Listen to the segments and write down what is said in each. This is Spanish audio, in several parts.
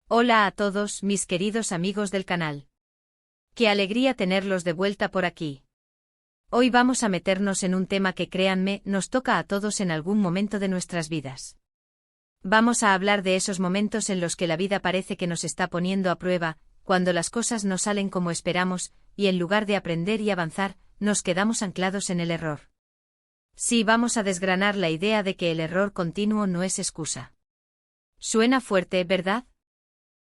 Hola a todos, mis queridos amigos del canal. Qué alegría tenerlos de vuelta por aquí. Hoy vamos a meternos en un tema que, créanme, nos toca a todos en algún momento de nuestras vidas. Vamos a hablar de esos momentos en los que la vida parece que nos está poniendo a prueba, cuando las cosas no salen como esperamos, y en lugar de aprender y avanzar, nos quedamos anclados en el error. Sí, vamos a desgranar la idea de que el error continuo no es excusa. Suena fuerte, ¿verdad?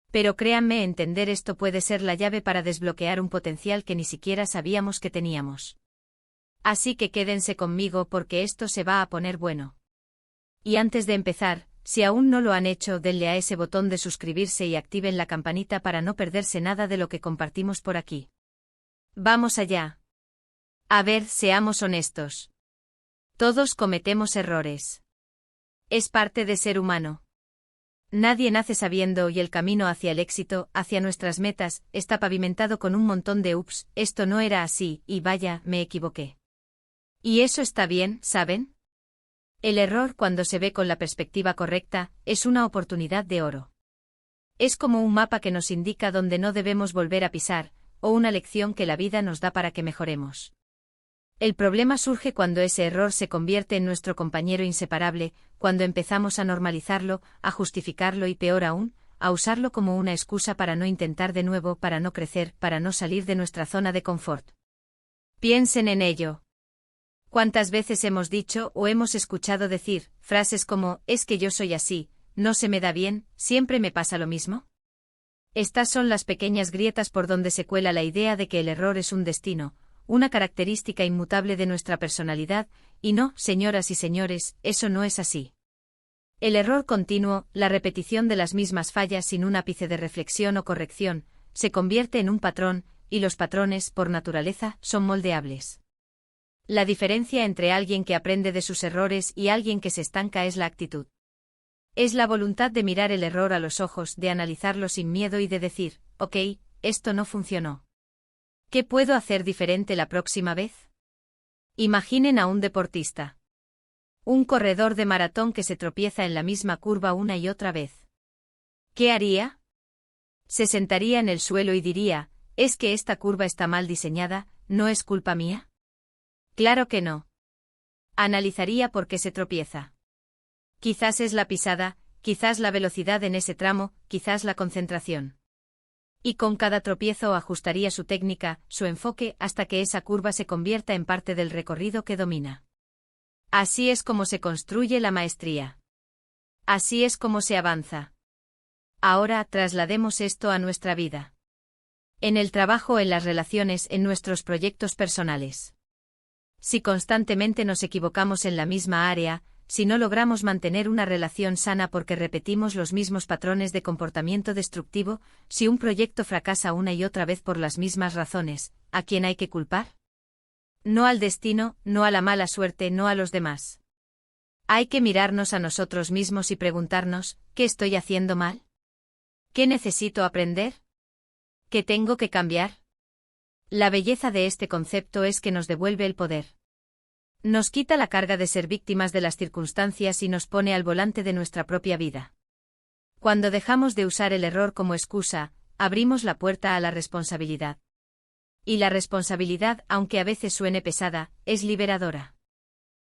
Pero créanme, entender esto puede ser la llave para desbloquear un potencial que ni siquiera sabíamos que teníamos. Así que quédense conmigo porque esto se va a poner bueno. Y antes de empezar, si aún no lo han hecho, denle a ese botón de suscribirse y activen la campanita para no perderse nada de lo que compartimos por aquí. Vamos allá. A ver, seamos honestos. Todos cometemos errores. Es parte de ser humano. Nadie nace sabiendo y el camino hacia el éxito, hacia nuestras metas, está pavimentado con un montón de ups, esto no era así, y vaya, me equivoqué. Y eso está bien, ¿saben? El error, cuando se ve con la perspectiva correcta, es una oportunidad de oro. Es como un mapa que nos indica dónde no debemos volver a pisar, o una lección que la vida nos da para que mejoremos. El problema surge cuando ese error se convierte en nuestro compañero inseparable, cuando empezamos a normalizarlo, a justificarlo y, peor aún, a usarlo como una excusa para no intentar de nuevo, para no crecer, para no salir de nuestra zona de confort. Piensen en ello. ¿Cuántas veces hemos dicho o hemos escuchado decir frases como «es que yo soy así, no se me da bien, siempre me pasa lo mismo»? Estas son las pequeñas grietas por donde se cuela la idea de que el error es un destino, una característica inmutable de nuestra personalidad, y no, señoras y señores, eso no es así. El error continuo, la repetición de las mismas fallas sin un ápice de reflexión o corrección, se convierte en un patrón, y los patrones, por naturaleza, son moldeables. La diferencia entre alguien que aprende de sus errores y alguien que se estanca es la actitud. Es la voluntad de mirar el error a los ojos, de analizarlo sin miedo y de decir, ok, esto no funcionó. ¿Qué puedo hacer diferente la próxima vez? Imaginen a un deportista. Un corredor de maratón que se tropieza en la misma curva una y otra vez. ¿Qué haría? Se sentaría en el suelo y diría, ¿es que esta curva está mal diseñada, no es culpa mía? Claro que no. Analizaría por qué se tropieza. Quizás es la pisada, quizás la velocidad en ese tramo, quizás la concentración. Y con cada tropiezo ajustaría su técnica, su enfoque, hasta que esa curva se convierta en parte del recorrido que domina. Así es como se construye la maestría. Así es como se avanza. Ahora traslademos esto a nuestra vida. En el trabajo, en las relaciones, en nuestros proyectos personales. Si constantemente nos equivocamos en la misma área, si no logramos mantener una relación sana porque repetimos los mismos patrones de comportamiento destructivo, si un proyecto fracasa una y otra vez por las mismas razones, ¿a quién hay que culpar? No al destino, no a la mala suerte, no a los demás. Hay que mirarnos a nosotros mismos y preguntarnos, ¿qué estoy haciendo mal? ¿Qué necesito aprender? ¿Qué tengo que cambiar? La belleza de este concepto es que nos devuelve el poder. Nos quita la carga de ser víctimas de las circunstancias y nos pone al volante de nuestra propia vida. Cuando dejamos de usar el error como excusa, abrimos la puerta a la responsabilidad. Y la responsabilidad, aunque a veces suene pesada, es liberadora.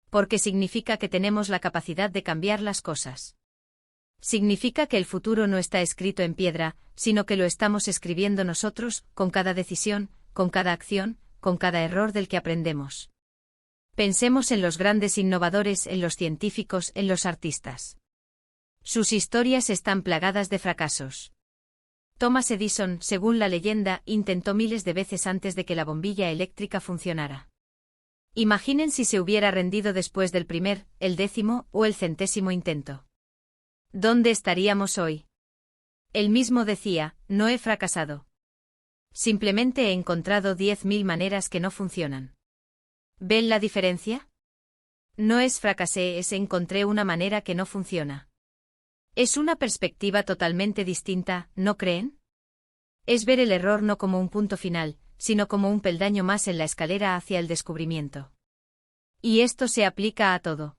Porque significa que tenemos la capacidad de cambiar las cosas. Significa que el futuro no está escrito en piedra, sino que lo estamos escribiendo nosotros, con cada decisión, con cada acción, con cada error del que aprendemos. Pensemos en los grandes innovadores, en los científicos, en los artistas. Sus historias están plagadas de fracasos. Thomas Edison, según la leyenda, intentó miles de veces antes de que la bombilla eléctrica funcionara. Imaginen si se hubiera rendido después del primer, el 10º o el 100º intento. ¿Dónde estaríamos hoy? Él mismo decía, no he fracasado. Simplemente he encontrado 10.000 maneras que no funcionan. ¿Ven la diferencia? No es fracasé, es encontré una manera que no funciona. Es una perspectiva totalmente distinta, ¿no creen? Es ver el error no como un punto final, sino como un peldaño más en la escalera hacia el descubrimiento. Y esto se aplica a todo.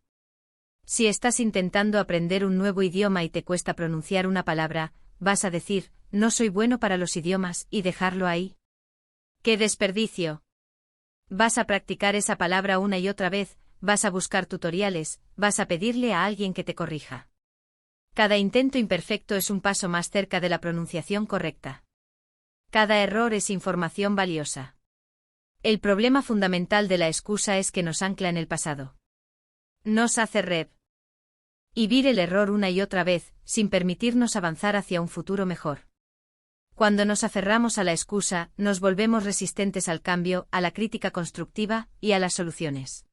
Si estás intentando aprender un nuevo idioma y te cuesta pronunciar una palabra, vas a decir, no soy bueno para los idiomas, y dejarlo ahí. ¡Qué desperdicio! Vas a practicar esa palabra una y otra vez, vas a buscar tutoriales, vas a pedirle a alguien que te corrija. Cada intento imperfecto es un paso más cerca de la pronunciación correcta. Cada error es información valiosa. El problema fundamental de la excusa es que nos ancla en el pasado. Nos hace revivir el error una y otra vez, sin permitirnos avanzar hacia un futuro mejor. Cuando nos aferramos a la excusa, nos volvemos resistentes al cambio, a la crítica constructiva y a las soluciones.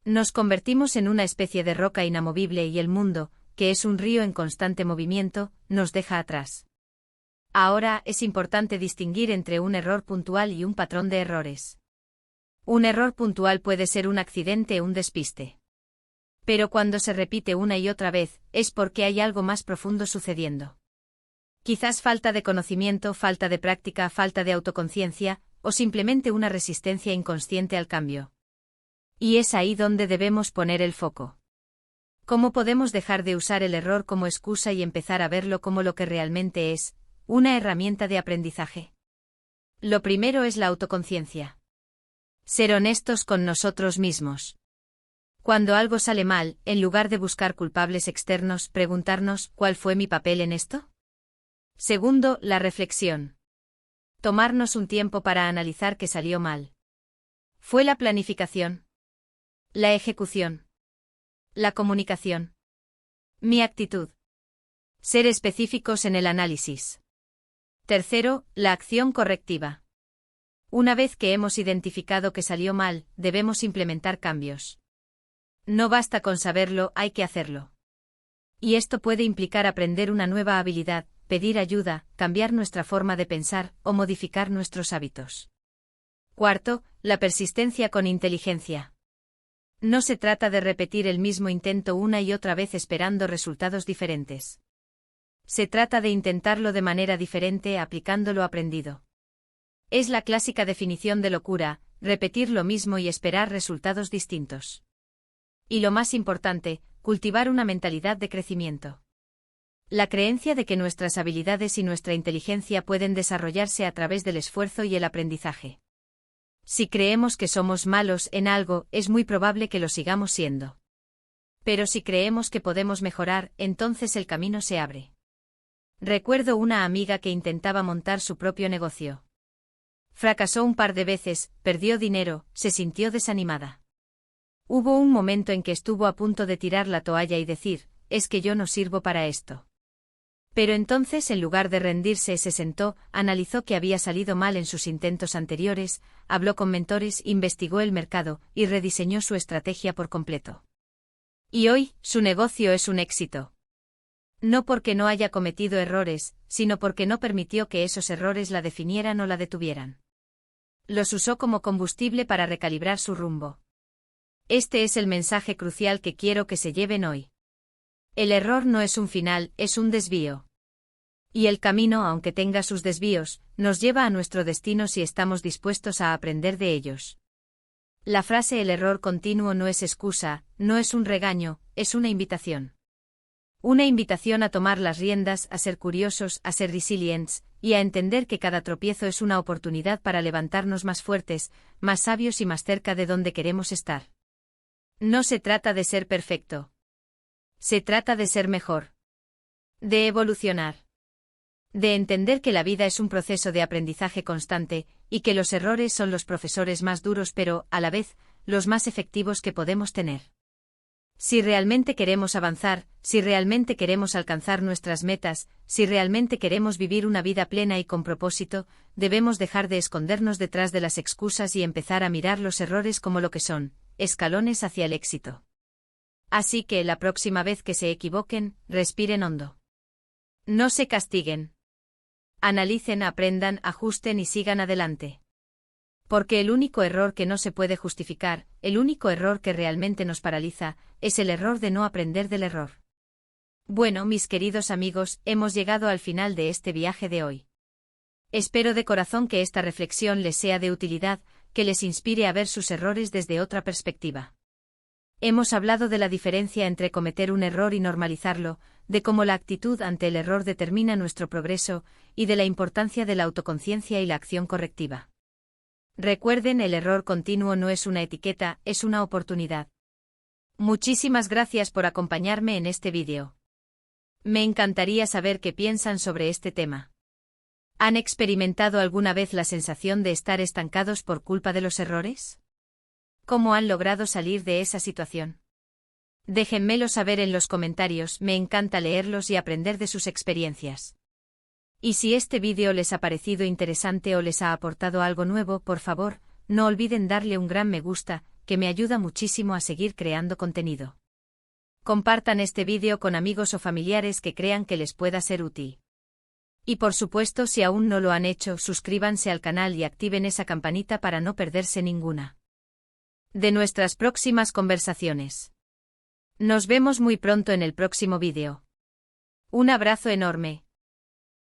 Nos convertimos en una especie de roca inamovible y el mundo, que es un río en constante movimiento, nos deja atrás. Ahora es importante distinguir entre un error puntual y un patrón de errores. Un error puntual puede ser un accidente o un despiste. Pero cuando se repite una y otra vez, es porque hay algo más profundo sucediendo. Quizás falta de conocimiento, falta de práctica, falta de autoconciencia, o simplemente una resistencia inconsciente al cambio. Y es ahí donde debemos poner el foco. ¿Cómo podemos dejar de usar el error como excusa y empezar a verlo como lo que realmente es, una herramienta de aprendizaje? Lo primero es la autoconciencia. Ser honestos con nosotros mismos. Cuando algo sale mal, en lugar de buscar culpables externos, preguntarnos, ¿cuál fue mi papel en esto? Segundo, la reflexión. Tomarnos un tiempo para analizar qué salió mal. ¿Fue la planificación? ¿La ejecución? ¿La comunicación? ¿Mi actitud? Ser específicos en el análisis. Tercero, la acción correctiva. Una vez que hemos identificado que salió mal, debemos implementar cambios. No basta con saberlo, hay que hacerlo. Y esto puede implicar aprender una nueva habilidad, pedir ayuda, cambiar nuestra forma de pensar o modificar nuestros hábitos. Cuarto, la persistencia con inteligencia. No se trata de repetir el mismo intento una y otra vez esperando resultados diferentes. Se trata de intentarlo de manera diferente aplicando lo aprendido. Es la clásica definición de locura, repetir lo mismo y esperar resultados distintos. Y lo más importante, cultivar una mentalidad de crecimiento. La creencia de que nuestras habilidades y nuestra inteligencia pueden desarrollarse a través del esfuerzo y el aprendizaje. Si creemos que somos malos en algo, es muy probable que lo sigamos siendo. Pero si creemos que podemos mejorar, entonces el camino se abre. Recuerdo una amiga que intentaba montar su propio negocio. Fracasó un par de veces, perdió dinero, se sintió desanimada. Hubo un momento en que estuvo a punto de tirar la toalla y decir, es que yo no sirvo para esto. Pero entonces, en lugar de rendirse, se sentó, analizó qué había salido mal en sus intentos anteriores, habló con mentores, investigó el mercado y rediseñó su estrategia por completo. Y hoy, su negocio es un éxito. No porque no haya cometido errores, sino porque no permitió que esos errores la definieran o la detuvieran. Los usó como combustible para recalibrar su rumbo. Este es el mensaje crucial que quiero que se lleven hoy. El error no es un final, es un desvío. Y el camino, aunque tenga sus desvíos, nos lleva a nuestro destino si estamos dispuestos a aprender de ellos. La frase el error continuo no es excusa, no es un regaño, es una invitación. Una invitación a tomar las riendas, a ser curiosos, a ser resilientes, y a entender que cada tropiezo es una oportunidad para levantarnos más fuertes, más sabios y más cerca de donde queremos estar. No se trata de ser perfecto. Se trata de ser mejor. De evolucionar. De entender que la vida es un proceso de aprendizaje constante, y que los errores son los profesores más duros pero, a la vez, los más efectivos que podemos tener. Si realmente queremos avanzar, si realmente queremos alcanzar nuestras metas, si realmente queremos vivir una vida plena y con propósito, debemos dejar de escondernos detrás de las excusas y empezar a mirar los errores como lo que son, escalones hacia el éxito. Así que la próxima vez que se equivoquen, respiren hondo. No se castiguen. Analicen, aprendan, ajusten y sigan adelante. Porque el único error que no se puede justificar, el único error que realmente nos paraliza, es el error de no aprender del error. Bueno, mis queridos amigos, hemos llegado al final de este viaje de hoy. Espero de corazón que esta reflexión les sea de utilidad, que les inspire a ver sus errores desde otra perspectiva. Hemos hablado de la diferencia entre cometer un error y normalizarlo, de cómo la actitud ante el error determina nuestro progreso, y de la importancia de la autoconciencia y la acción correctiva. Recuerden, el error continuo no es una etiqueta, es una oportunidad. Muchísimas gracias por acompañarme en este vídeo. Me encantaría saber qué piensan sobre este tema. ¿Han experimentado alguna vez la sensación de estar estancados por culpa de los errores? ¿Cómo han logrado salir de esa situación? Déjenmelo saber en los comentarios, me encanta leerlos y aprender de sus experiencias. Y si este vídeo les ha parecido interesante o les ha aportado algo nuevo, por favor, no olviden darle un gran me gusta, que me ayuda muchísimo a seguir creando contenido. Compartan este vídeo con amigos o familiares que crean que les pueda ser útil. Y por supuesto, si aún no lo han hecho, suscríbanse al canal y activen esa campanita para no perderse ninguna de nuestras próximas conversaciones. Nos vemos muy pronto en el próximo vídeo. Un abrazo enorme.